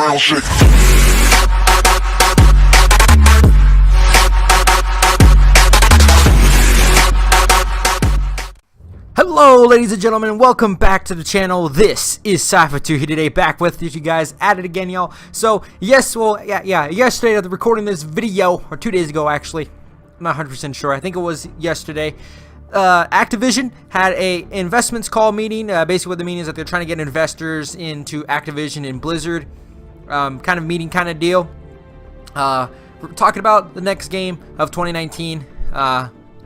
ground shake. Hello ladies and gentlemen, welcome back to the channel. This is Sypher here today, back with you guys at it again, y'all. So yesterday at the recording this video, or 2 days ago actually, I'm not 100% sure, I think it was yesterday, Activision had a investments call meeting. Basically what the meaning is that they're trying to get investors into Activision and Blizzard, kind of meeting kind of deal. We're talking about the next game of 2019,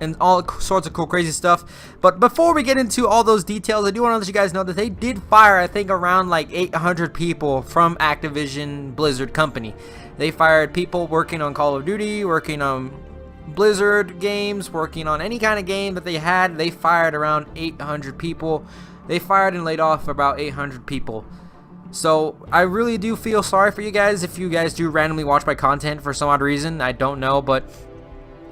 and all sorts of cool crazy stuff. But before we get into all those details, I do want to let you guys know that they did fire, I think, around like 800 people from Activision Blizzard company. They fired people working on Call of Duty, working on Blizzard games, working on any kind of game that they had. They fired around 800 people. They fired and laid off about 800 people. So I really do feel sorry for you guys if you guys do randomly watch my content for some odd reason. I don't know, but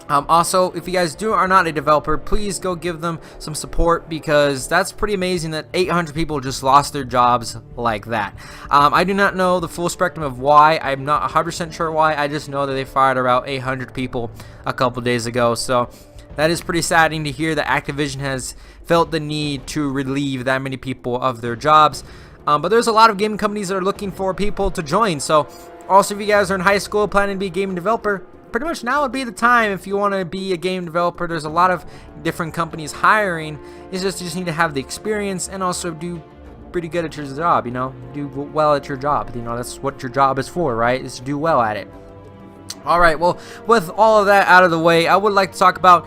also, if you guys are not a developer, please go give them some support, because that's pretty amazing that 800 people just lost their jobs like that. I do not know the full spectrum of why. I'm not 100% sure why. I just know that they fired about 800 people a couple days ago. So that is pretty saddening to hear that Activision has felt the need to relieve that many people of their jobs. But there's a lot of gaming companies that are looking for people to join. So also, if you guys are in high school planning to be a gaming developer, pretty much now would be the time if you want to be a game developer. There's a lot of different companies hiring. It's just you just need to have the experience and also do pretty good at your job, you know, do well at your job. You know, that's what your job is for, right? Is to do well at it. Alright, well, with all of that out of the way, I would like to talk about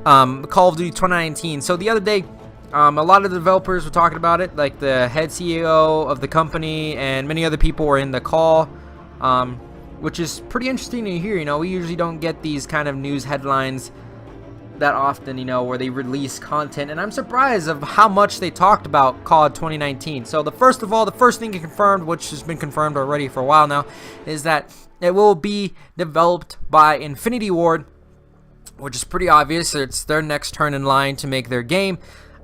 Call of Duty 2019. So the other day, a lot of the developers were talking about it, like the head CEO of the company and many other people were in the call, which is pretty interesting to hear. You know, we usually don't get these kind of news headlines that often, you know, where they release content, and I'm surprised of how much they talked about COD 2019. So the first thing confirmed, which has been confirmed already for a while now, is that it will be developed by Infinity Ward, which is pretty obvious. It's their next turn in line to make their game.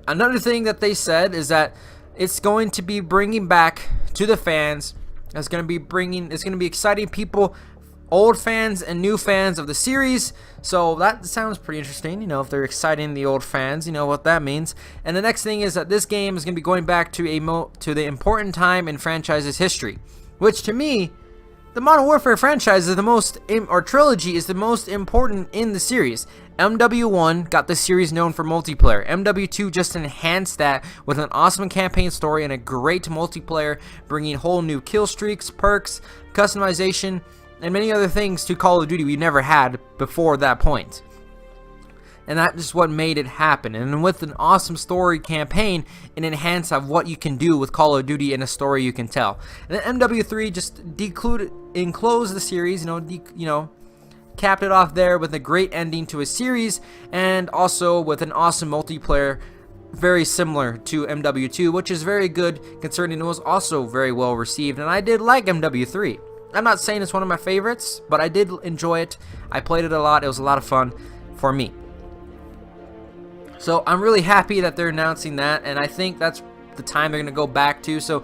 Another thing that they said is that it's going to be bringing back to the fans. It's going to be exciting people, old fans and new fans of the series. So that sounds pretty interesting. You know, if they're exciting the old fans, you know what that means. And the next thing is that this game is going to be going back to the important time in franchise's history, which to me, the Modern Warfare franchise is trilogy is the most important in the series. MW1 got the series known for multiplayer. MW2 just enhanced that with an awesome campaign story and a great multiplayer, bringing whole new kill streaks, perks, customization, and many other things to Call of Duty we never had before that point. And that is what made it happen. And with an awesome story campaign, it enhanced of what you can do with Call of Duty and a story you can tell. And then MW3 just enclosed the series, capped it off there with a great ending to a series, and also with an awesome multiplayer very similar to MW2, which is very good concerning it was also very well received. And I did like MW3. I'm not saying it's one of my favorites, but I did enjoy it. I played it a lot. It was a lot of fun for me. So I'm really happy that they're announcing that, and I think that's the time they're going to go back to. So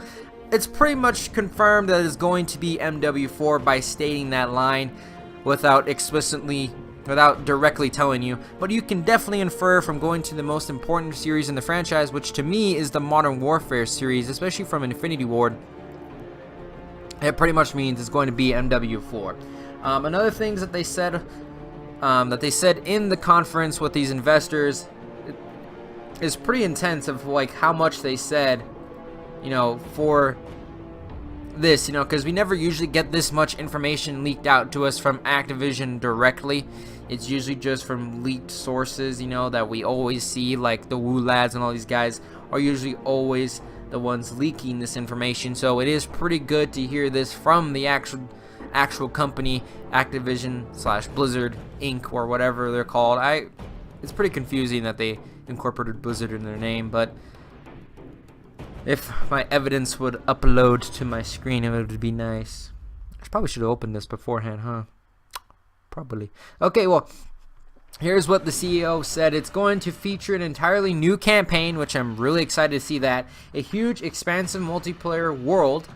it's pretty much confirmed that it's going to be MW4 by stating that line without directly telling you. But you can definitely infer from going to the most important series in the franchise, which to me is the Modern Warfare series, especially from Infinity Ward. It pretty much means it's going to be MW4. Another things that they said in the conference with these investors is pretty intense, of like how much they said, you know, for this, you know, because we never usually get this much information leaked out to us from Activision directly. It's usually just from leaked sources, you know, that we always see, like the Woo Lads and all these guys are usually always the ones leaking this information. So it is pretty good to hear this from the actual company, Activision / Blizzard Inc. or whatever they're called. It's pretty confusing that they incorporated Blizzard in their name, but if my evidence would upload to my screen, it would be nice. I probably should have opened this beforehand, huh? Probably. Okay, well, here's what the CEO said. It's going to feature an entirely new campaign, which I'm really excited to see that. A huge, expansive multiplayer world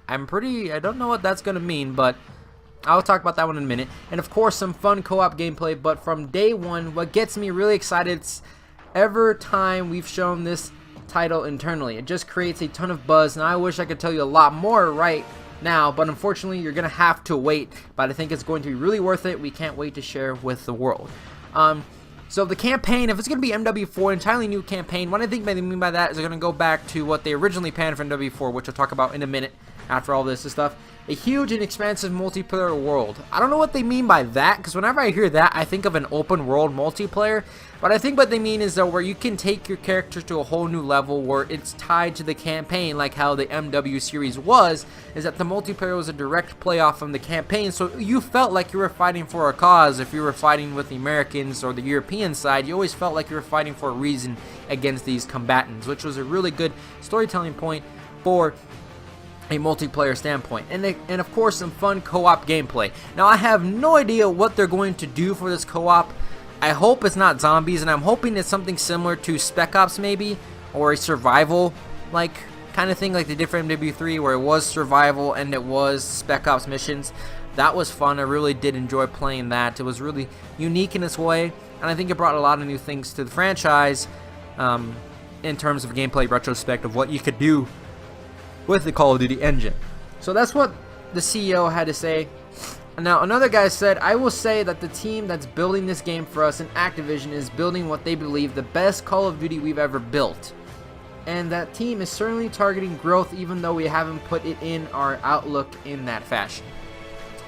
I don't know what that's gonna mean, but I'll talk about that one in a minute. And of course, some fun co-op gameplay. But from day one, what gets me really excited is every time we've shown this title internally, it just creates a ton of buzz, and I wish I could tell you a lot more right now, but unfortunately you're gonna have to wait. But I think it's going to be really worth it. We can't wait to share with the world. So the campaign, if it's going to be MW4, entirely new campaign, what I think they mean by that is they're going to go back to what they originally planned for MW4, which I'll talk about in a minute after all this stuff. A huge and expansive multiplayer world. I don't know what they mean by that, because whenever I hear that, I think of an open world multiplayer. But I think what they mean is that where you can take your character to a whole new level where it's tied to the campaign, like how the MW series was, is that the multiplayer was a direct playoff from the campaign. So you felt like you were fighting for a cause. If you were fighting with the Americans or the European side, you always felt like you were fighting for a reason against these combatants, which was a really good storytelling point for a multiplayer standpoint. And of course, some fun co-op gameplay. Now, I have no idea what they're going to do for this co-op. I hope it's not zombies, and I'm hoping it's something similar to Spec Ops maybe, or a survival like kind of thing, like the different MW3 where it was survival and it was Spec Ops missions. That was fun. I really did enjoy playing that. It was really unique in its way, and I think it brought a lot of new things to the franchise in terms of gameplay retrospect of what you could do with the Call of Duty engine. So that's what the CEO had to say. Now, another guy said, I will say that the team that's building this game for us in Activision is building what they believe the best Call of Duty we've ever built. And that team is certainly targeting growth, even though we haven't put it in our outlook in that fashion.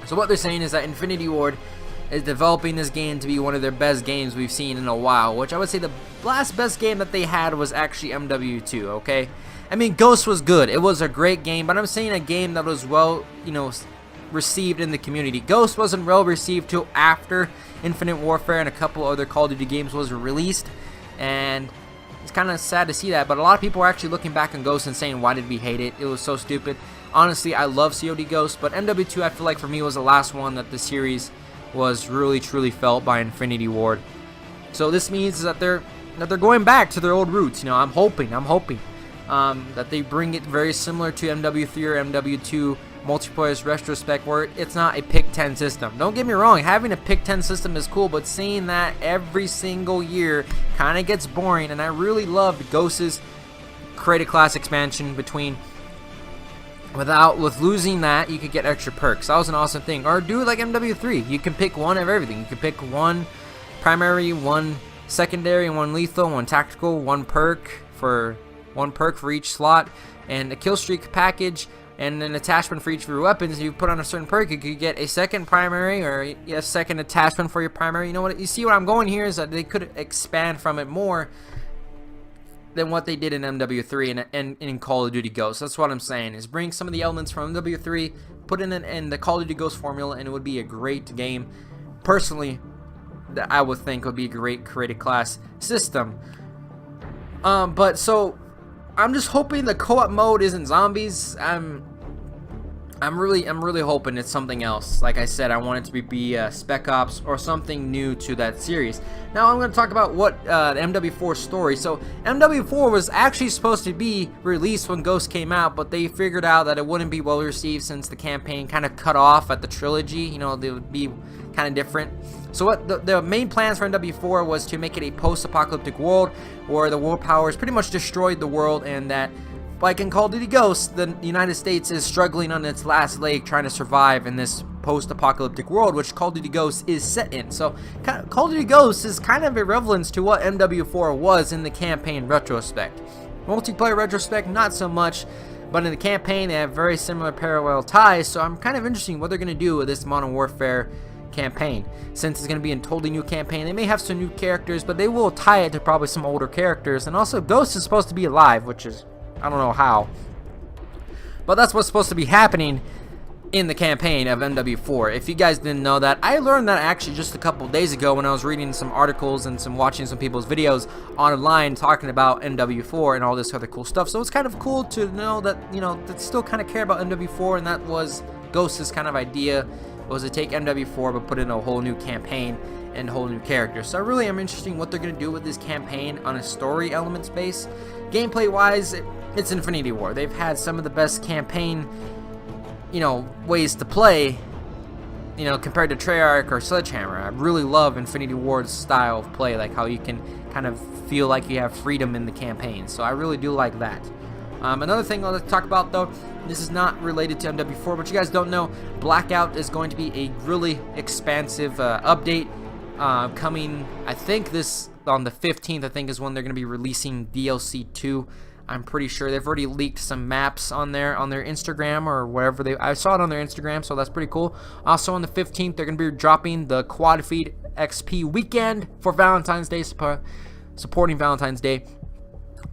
So what they're saying is that Infinity Ward is developing this game to be one of their best games we've seen in a while, which I would say the last best game that they had was actually MW2, okay? I mean, Ghost was good. It was a great game, but I'm saying a game that was well, received in the community. Ghost wasn't well received till after Infinite Warfare and a couple other Call of Duty games was released, and it's kind of sad to see that, but a lot of people are actually looking back on Ghost and saying, why did we hate it? It was so stupid. Honestly, I love COD Ghost, but MW2 I feel like for me was the last one that the series was really truly felt by Infinity Ward. So this means that they're going back to their old roots. I'm hoping that they bring it very similar to MW3 or MW2 multiplayer's retrospect, where it's not a pick 10 system. Don't get me wrong, having a pick 10 system is cool, but seeing that every single year kind of gets boring. And I really loved Ghost's create a class expansion with losing that you could get extra perks. That was an awesome thing. Or do it like MW3, you can pick one of everything. You can pick one primary, one secondary, one lethal, one tactical, one perk for each slot, and a kill streak package, and an attachment for each of your weapons. If you put on a certain perk, you could get a second primary or a second attachment for your primary. You know what? You see what I'm going here is that they could expand from it more than what they did in MW3 and in Call of Duty Ghost. That's what I'm saying, is bring some of the elements from MW3, put in the Call of Duty Ghost formula, and it would be a great game. Personally, that I would think would be a great creative class system. But so I'm just hoping the co-op mode isn't zombies. I'm really hoping it's something else. Like I said, I want it to be Spec Ops or something new to that series. Now I'm going to talk about what the MW4 story. So MW4 was actually supposed to be released when Ghost came out, but they figured out that it wouldn't be well received since the campaign kind of cut off at the trilogy. They would be kind of different. So what the main plans for MW4 was to make it a post-apocalyptic world where the world powers pretty much destroyed the world, and that, like in Call of Duty Ghosts, the United States is struggling on its last leg trying to survive in this post-apocalyptic world, which Call of Duty Ghosts is set in. So Call of Duty Ghosts is kind of irrelevant to what MW4 was in the campaign retrospect. Multiplayer retrospect, not so much, but in the campaign they have very similar parallel ties, so I'm kind of interested in what they're going to do with this Modern Warfare campaign. Since it's going to be a totally new campaign, they may have some new characters, but they will tie it to probably some older characters. And also, Ghost is supposed to be alive, which is, I don't know how, but that's what's supposed to be happening in the campaign of MW4. If you guys didn't know that, I learned that actually just a couple days ago when I was reading some articles and watching some people's videos online talking about MW4 and all this other cool stuff. So it's kind of cool to know that, that still kind of care about MW4, and that was Ghost's kind of idea, was to take MW4 but put in a whole new campaign and a whole new character. So I really am interested in what they're going to do with this campaign on a story elements base. Gameplay wise, it's Infinity War. They've had some of the best campaign you know, ways to play, you know, compared to Treyarch or Sledgehammer. I really love Infinity Ward's style of play, like how you can kind of feel like you have freedom in the campaign. So I really do like that. Another thing I'll talk about, though, this is not related to MW4, but you guys don't know, Blackout is going to be a really expansive update coming, I think this on the 15th, I think is when they're going to be releasing DLC 2. I'm pretty sure they've already leaked some maps on their Instagram or wherever I saw it on their Instagram, so that's pretty cool. Also on the 15th, they're going to be dropping the Quad Feed XP weekend for Valentine's Day, supporting Valentine's Day.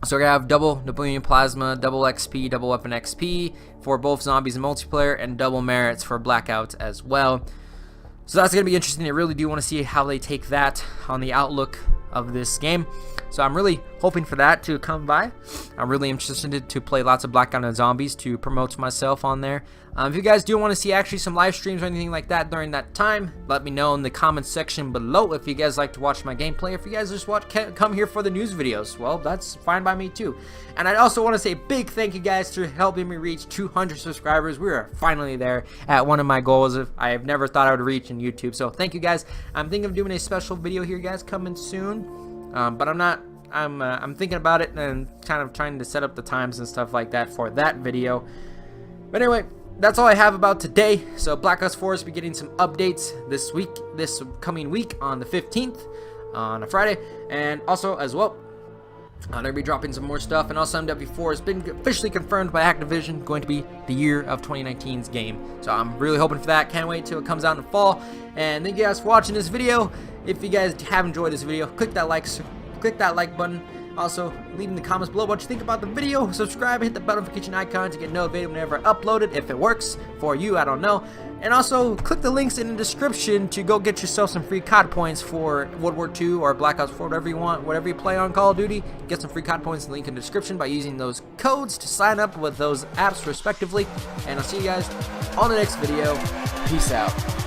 So we're going to have double Napoleon Plasma, double XP, double Weapon XP for both Zombies and multiplayer, and double merits for Blackout as well. So that's going to be interesting. I really do want to see how they take that on the outlook of this game. So I'm really hoping for that to come by. I'm really interested to play lots of Blackout and Zombies to promote myself on there. If you guys do want to see actually some live streams or anything like that during that time, let me know in the comments section below. If you guys like to watch my gameplay, if you guys just come here for the news videos, well, that's fine by me too. And I also want to say a big thank you guys for helping me reach 200 subscribers. We are finally there at one of my goals I have never thought I would reach in YouTube. So thank you guys. I'm thinking of doing a special video here, guys, coming soon. But I'm thinking about it and kind of trying to set up the times and stuff like that for that video. But anyway, that's all I have about today. So Black Ops 4 is be getting some updates this coming week on the 15th on a Friday, and also as well they're going to be dropping some more stuff. And also MW4 has been officially confirmed by Activision, going to be the year of 2019's game. So I'm really hoping for that. Can't wait till it comes out in the fall. And thank you guys for watching this video. If you guys have enjoyed this video, click that like button. Also, leave in the comments below what you think about the video. Subscribe, hit the notification icon to get notified whenever I upload it. If it works for you, I don't know. And also, click the links in the description to go get yourself some free COD points for World War II or Black Ops 4, whatever you want, whatever you play on Call of Duty. Get some free COD points in the link in the description by using those codes to sign up with those apps respectively. And I'll see you guys on the next video. Peace out.